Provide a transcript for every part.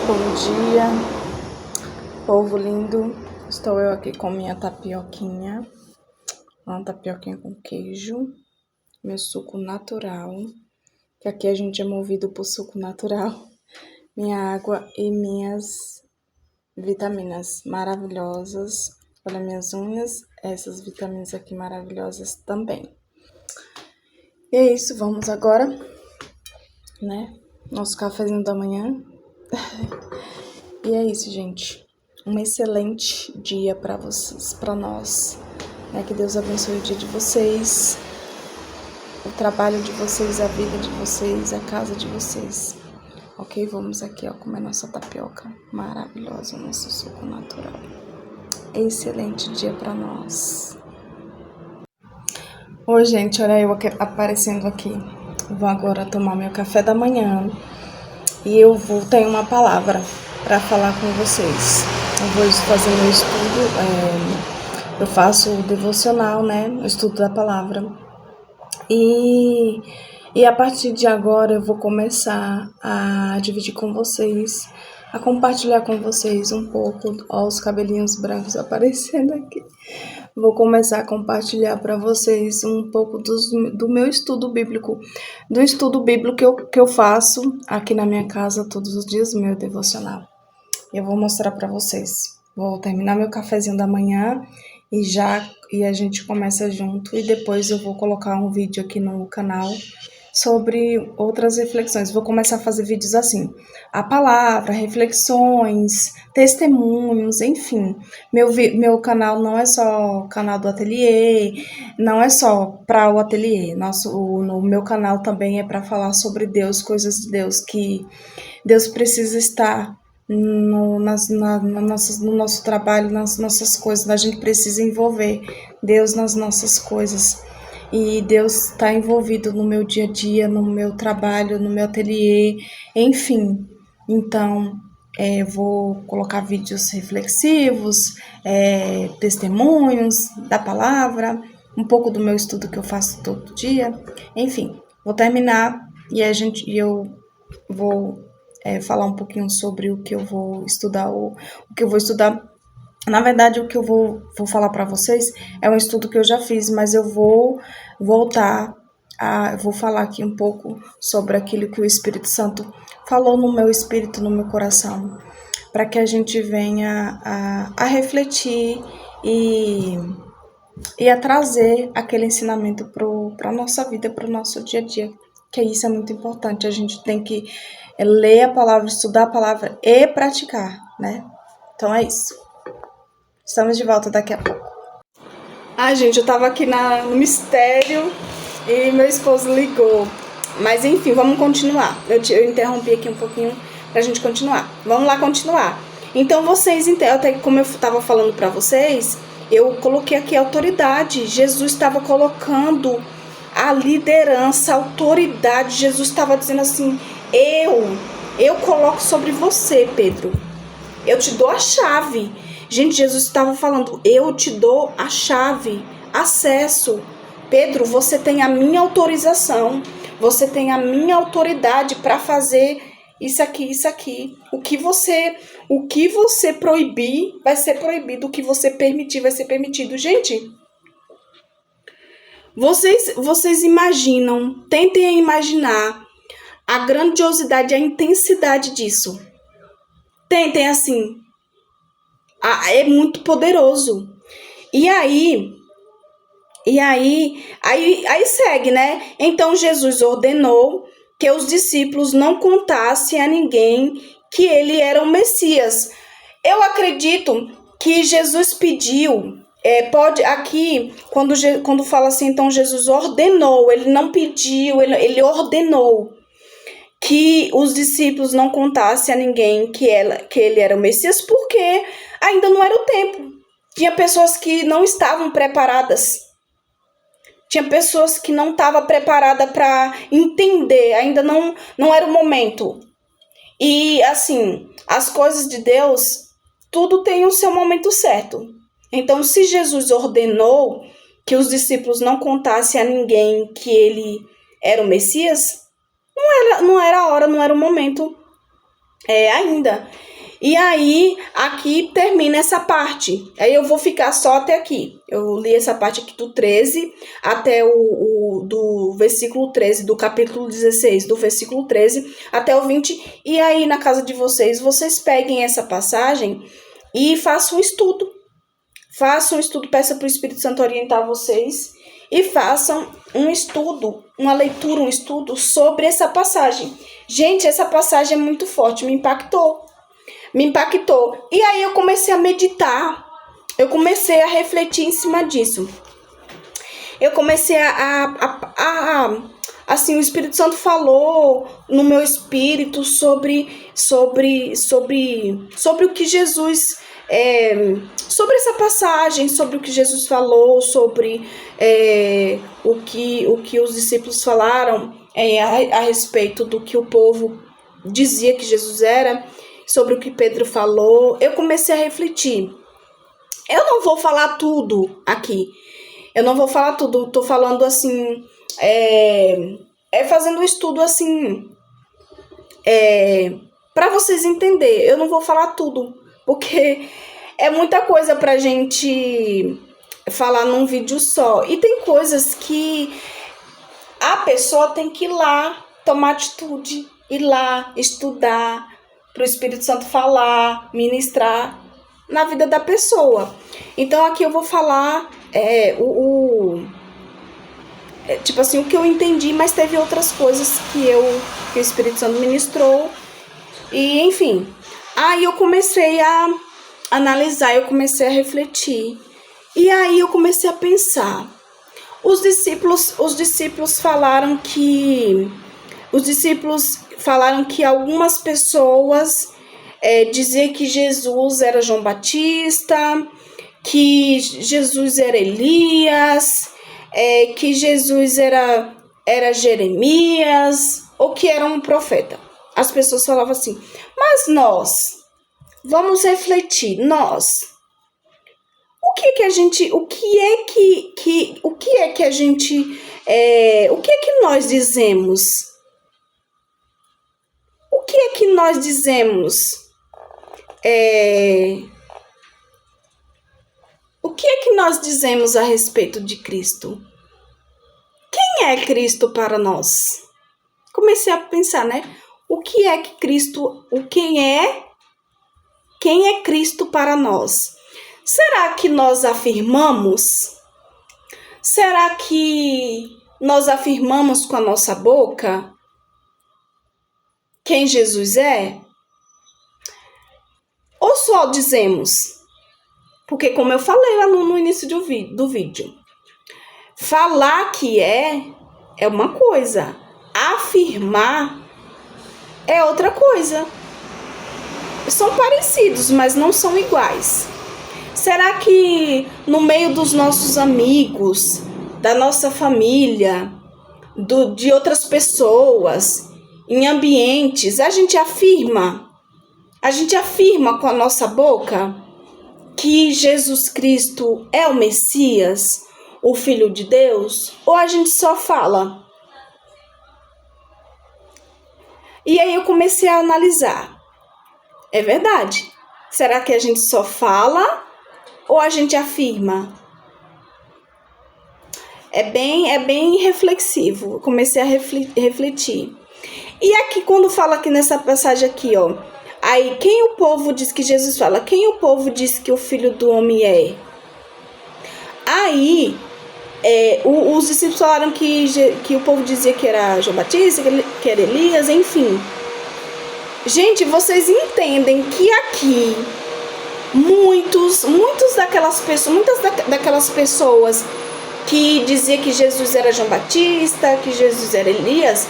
Bom dia, povo lindo. Estou eu aqui com minha tapioquinha, uma tapioquinha com queijo, meu suco natural, que aqui a gente é movido por suco natural, minha água e minhas vitaminas maravilhosas. Olha minhas unhas, essas vitaminas aqui maravilhosas também. E é isso, vamos agora, né? Nosso cafezinho da manhã. E é isso, gente. Um excelente dia para vocês, para nós. Que Deus abençoe o dia de vocês, o trabalho de vocês, a vida de vocês, a casa de vocês. Ok? Vamos aqui, ó, comer nossa tapioca maravilhosa, nosso suco natural. Excelente dia para nós. Oi, gente, olha eu aparecendo aqui. Vou agora tomar meu café da manhã e tenho uma palavra para falar com vocês. Eu vou fazer meu estudo, eu faço o devocional, né? O estudo da palavra. E a partir de agora eu vou começar a dividir com vocês, a compartilhar com vocês um pouco, ó, os cabelinhos brancos aparecendo aqui. Vou começar a compartilhar para vocês um pouco do meu estudo bíblico, do estudo bíblico que eu faço aqui na minha casa todos os dias, meu devocional. Eu vou mostrar para vocês. Vou terminar meu cafezinho da manhã e a gente começa junto, e depois eu vou colocar um vídeo aqui no canal sobre outras reflexões. Vou começar a fazer vídeos assim, a palavra, reflexões, testemunhos, enfim. Meu canal não é só o canal do ateliê, não é só para o ateliê. No meu canal também é para falar sobre Deus, coisas de Deus, que Deus precisa estar no nosso trabalho, nas nossas coisas. A gente precisa envolver Deus nas nossas coisas. E Deus está envolvido no meu dia a dia, no meu trabalho, no meu ateliê, enfim. Então, vou colocar vídeos reflexivos, testemunhos da palavra, um pouco do meu estudo que eu faço todo dia. Enfim, vou terminar e eu vou falar um pouquinho sobre o que eu vou estudar, o que eu vou estudar. Na verdade, o que eu vou falar para vocês é um estudo que eu já fiz, mas eu vou vou falar aqui um pouco sobre aquilo que o Espírito Santo falou no meu espírito, no meu coração, para que a gente venha a refletir e a trazer aquele ensinamento para a nossa vida, para o nosso dia a dia, que isso é muito importante. A gente tem que ler a palavra, estudar a palavra e praticar, né? Então é isso. Estamos de volta daqui a pouco. Gente, eu tava aqui no mistério e meu esposo ligou. Mas enfim, vamos continuar. Eu interrompi aqui um pouquinho pra gente continuar. Vamos lá continuar. Então vocês, até como eu tava falando pra vocês, eu coloquei aqui a autoridade. Jesus estava colocando a liderança, a autoridade. Jesus estava dizendo assim: eu coloco sobre você, Pedro. Eu te dou a chave. Gente, Jesus estava falando: eu te dou a chave, acesso. Pedro, você tem a minha autorização, você tem a minha autoridade para fazer isso aqui, isso aqui. O que você proibir vai ser proibido, o que você permitir vai ser permitido. Gente, vocês imaginam, tentem imaginar a grandiosidade, a intensidade disso. Tentem assim. É muito poderoso. E aí segue, né? Então Jesus ordenou que os discípulos não contassem a ninguém que ele era o Messias. Eu acredito que Jesus pediu, pode aqui, quando fala assim, então Jesus ordenou, ele não pediu, ele ordenou que os discípulos não contassem a ninguém que ele era o Messias, porque ainda não era o tempo. Tinha pessoas que não estavam preparadas. Tinha pessoas que não estavam preparadas para entender. Ainda não era o momento. E, assim, as coisas de Deus, tudo tem o seu momento certo. Então, se Jesus ordenou que os discípulos não contassem a ninguém que ele era o Messias, não era a hora, não era o momento. ainda. E aí, aqui termina essa parte. Aí eu vou ficar só até aqui. Eu li essa parte aqui do 13 até do versículo 13, do capítulo 16, do versículo 13 até o 20. E aí, na casa de vocês, vocês peguem essa passagem e façam um estudo. Façam um estudo, peça para o Espírito Santo orientar vocês. E façam um estudo, uma leitura, um estudo sobre essa passagem. Gente, essa passagem é muito forte, me impactou. E aí eu comecei a meditar, eu comecei a refletir em cima disso. Eu comecei assim, o Espírito Santo falou no meu espírito sobre o que Jesus, sobre essa passagem, sobre o que Jesus falou, sobre o que os discípulos falaram a respeito do que o povo dizia que Jesus era, sobre o que Pedro falou. Eu comecei a refletir. Eu não vou falar tudo aqui. Eu não vou falar tudo. Tô falando assim, fazendo um estudo assim, para vocês entenderem. Eu não vou falar tudo, porque é muita coisa pra gente falar num vídeo só. E tem coisas que a pessoa tem que ir lá tomar atitude, ir lá estudar, para o Espírito Santo falar, ministrar na vida da pessoa. Então aqui eu vou falar tipo assim, o que eu entendi, mas teve outras coisas que o Espírito Santo ministrou. E enfim, aí eu comecei a analisar, eu comecei a refletir. E aí eu comecei a pensar. Os discípulos falaram que algumas pessoas diziam que Jesus era João Batista, que Jesus era Elias, que Jesus era Jeremias, ou que era um profeta. As pessoas falavam assim, mas nós, vamos refletir, o que nós dizemos? O que é que nós dizemos? O que é que nós dizemos a respeito de Cristo? Quem é Cristo para nós? Comecei a pensar, né? O que é que Cristo, quem é Cristo para nós? Será que nós afirmamos? Será que nós afirmamos com a nossa boca quem Jesus é? Ou só dizemos? Porque como eu falei lá no início do vídeo, falar que é uma coisa, afirmar é outra coisa. São parecidos, mas não são iguais. Será que no meio dos nossos amigos, da nossa família, de outras pessoas, em ambientes, a gente afirma com a nossa boca que Jesus Cristo é o Messias, o Filho de Deus, ou a gente só fala? E aí eu comecei a analisar. É verdade? Será que a gente só fala ou a gente afirma? É bem reflexivo. Eu comecei a refletir. E aqui, quando fala aqui nessa passagem aqui, ó. Aí, quem o povo diz que Jesus fala? Quem o povo diz que o Filho do Homem é? Aí, os discípulos falaram que o povo dizia que era João Batista, que era Elias, enfim. Gente, vocês entendem que aqui muitas daquelas pessoas que diziam que Jesus era João Batista, que Jesus era Elias,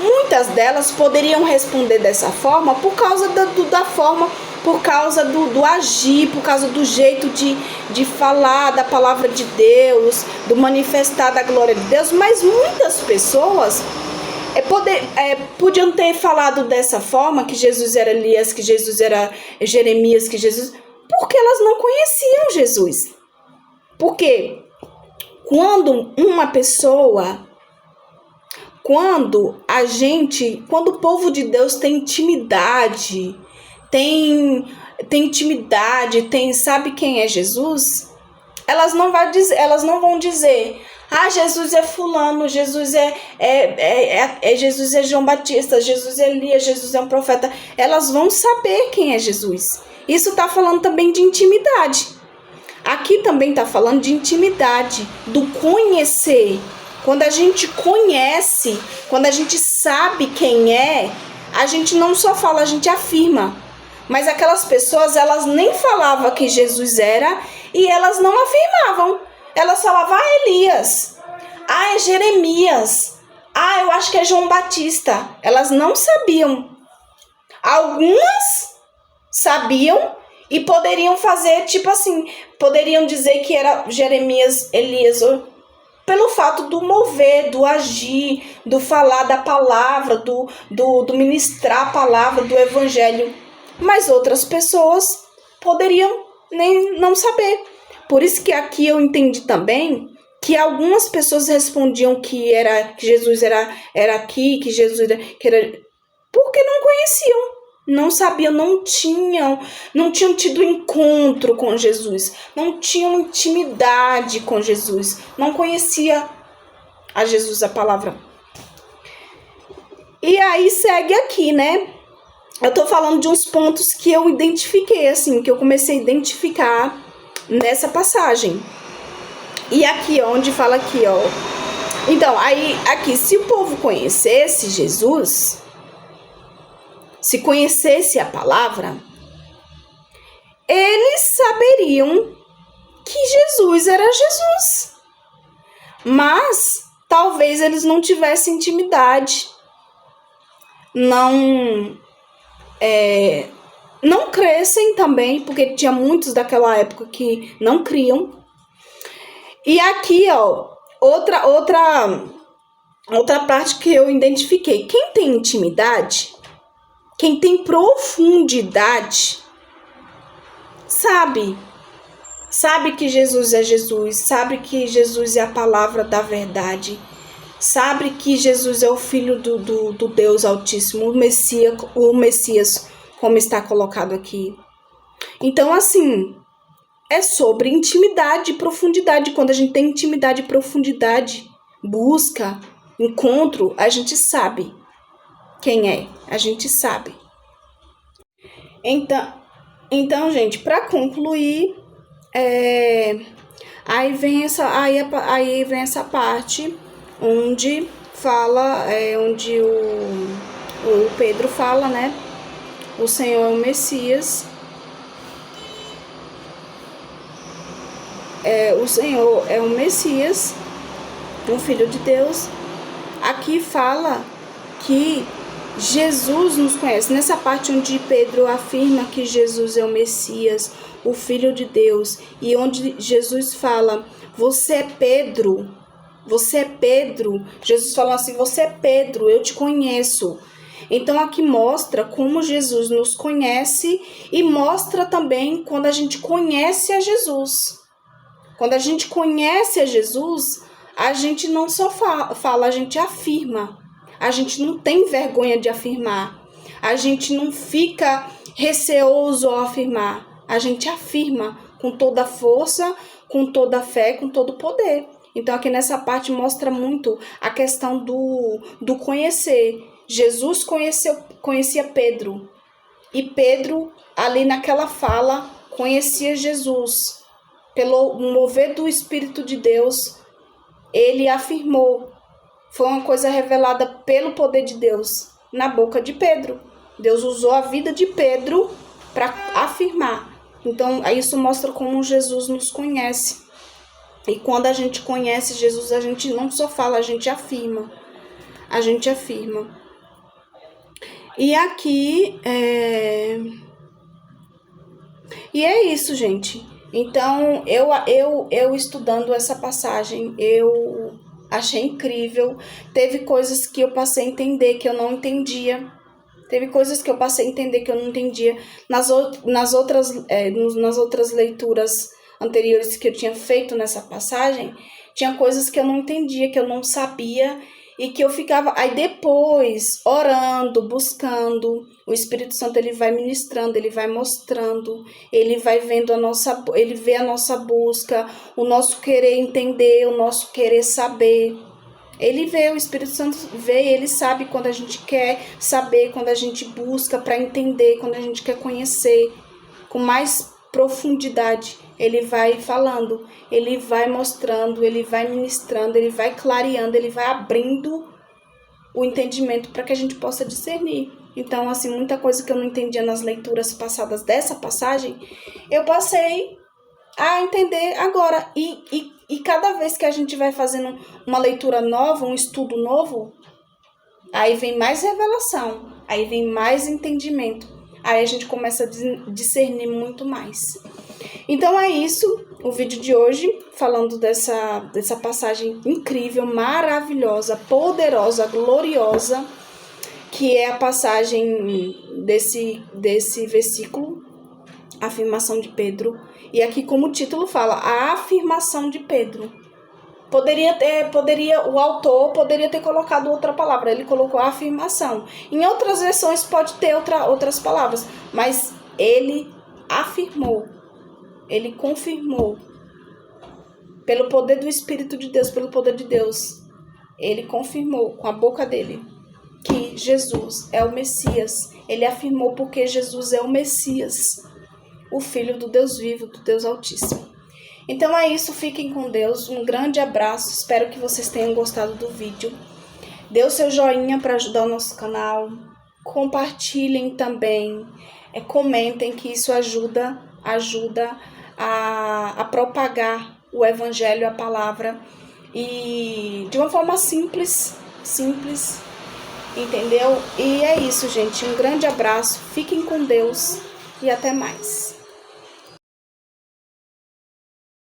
muitas delas poderiam responder dessa forma por causa da forma, por causa do agir, por causa do jeito de falar da palavra de Deus, do manifestar da glória de Deus, mas muitas pessoas podiam ter falado dessa forma, que Jesus era Elias, que Jesus era Jeremias, porque elas não conheciam Jesus. Porque quando uma pessoa quando o povo de Deus tem intimidade, sabe quem é Jesus, elas não vão dizer, Jesus é fulano, Jesus Jesus é João Batista, Jesus é Elias, Jesus é um profeta. Elas vão saber quem é Jesus. Isso está falando também de intimidade. Aqui também está falando de intimidade, do conhecer. Quando a gente conhece, quando a gente sabe quem é, a gente não só fala, a gente afirma. Mas aquelas pessoas, elas nem falavam que Jesus era e elas não afirmavam. Elas falavam, Elias, é Jeremias, eu acho que é João Batista. Elas não sabiam. Algumas sabiam e poderiam fazer, poderiam dizer que era Jeremias, Elias, pelo fato do mover, do agir, do falar da palavra, do ministrar a palavra, do evangelho. Mas outras pessoas poderiam nem não saber. Por isso que aqui eu entendi também que algumas pessoas respondiam que Jesus era aqui, que Jesus era, porque não conheciam, não sabiam, não tinham tido encontro com Jesus, não tinham intimidade com Jesus, não conhecia a Jesus, a palavra. E aí segue aqui, né? Eu tô falando de uns pontos que eu identifiquei, assim, que eu comecei a identificar nessa passagem. E aqui, onde fala aqui, Então, aí, aqui, se o povo conhecesse Jesus, se conhecesse a palavra, eles saberiam que Jesus era Jesus. Mas, talvez eles não tivessem intimidade, não crescem também, porque tinha muitos daquela época que não criam. E aqui, outra parte que eu identifiquei. Quem tem intimidade, quem tem profundidade, sabe que Jesus é Jesus, sabe que Jesus é a palavra da verdade, sabe que Jesus é o Filho do Deus Altíssimo, o Messias, como está colocado aqui. Então, assim, é sobre intimidade e profundidade. Quando a gente tem intimidade e profundidade, busca, encontro, a gente sabe quem é, a gente sabe. Então gente, para concluir, aí vem essa parte onde fala, onde o Pedro fala, né? O Senhor é o Messias. O Senhor é o Messias, o Filho de Deus. Aqui fala que Jesus nos conhece. Nessa parte onde Pedro afirma que Jesus é o Messias, o Filho de Deus, e onde Jesus fala, você é Pedro, Jesus fala assim, você é Pedro, eu te conheço. Então aqui mostra como Jesus nos conhece e mostra também quando a gente conhece a Jesus. Quando a gente conhece a Jesus, a gente não só fala, a gente afirma. A gente não tem vergonha de afirmar. A gente não fica receoso ao afirmar. A gente afirma com toda a força, com toda a fé, com todo o poder. Então aqui nessa parte mostra muito a questão do conhecer. Jesus conhecia Pedro. E Pedro, ali naquela fala, conhecia Jesus. Pelo mover do Espírito de Deus, ele afirmou. Foi uma coisa revelada pelo poder de Deus na boca de Pedro. Deus usou a vida de Pedro para afirmar. Então, isso mostra como Jesus nos conhece. E quando a gente conhece Jesus, a gente não só fala, a gente afirma. A gente afirma. E aqui, E é isso, gente. Então, eu estudando essa passagem, eu achei incrível. Teve coisas que eu passei a entender que eu não entendia. Nas outras leituras anteriores que eu tinha feito nessa passagem, tinha coisas que eu não entendia, que eu não sabia E que eu ficava, aí depois, orando, buscando, o Espírito Santo, ele vai ministrando, ele vai mostrando, ele vai vendo ele vê a nossa busca, o nosso querer entender, o nosso querer saber. Ele vê, o Espírito Santo vê, ele sabe quando a gente quer saber, quando a gente busca para entender, quando a gente quer conhecer com mais profundidade. Ele vai falando, ele vai mostrando, ele vai ministrando, ele vai clareando, ele vai abrindo o entendimento para que a gente possa discernir. Então, assim, muita coisa que eu não entendia nas leituras passadas dessa passagem, eu passei a entender agora. E cada vez que a gente vai fazendo uma leitura nova, um estudo novo, aí vem mais revelação, aí vem mais entendimento. Aí a gente começa a discernir muito mais. Então é isso, o vídeo de hoje, falando dessa passagem incrível, maravilhosa, poderosa, gloriosa, que é a passagem desse versículo, a afirmação de Pedro. E aqui, como o título fala, a afirmação de Pedro. O autor poderia ter colocado outra palavra, ele colocou a afirmação. Em outras versões pode ter outras palavras, mas ele afirmou, ele confirmou, pelo poder do Espírito de Deus, pelo poder de Deus, ele confirmou com a boca dele que Jesus é o Messias. Ele afirmou porque Jesus é o Messias, o Filho do Deus vivo, do Deus Altíssimo. Então é isso, fiquem com Deus, um grande abraço, espero que vocês tenham gostado do vídeo. Dê o seu joinha para ajudar o nosso canal, compartilhem também, comentem, que isso ajuda a propagar o Evangelho, a palavra, e de uma forma simples, entendeu? E é isso, gente, um grande abraço, fiquem com Deus e até mais.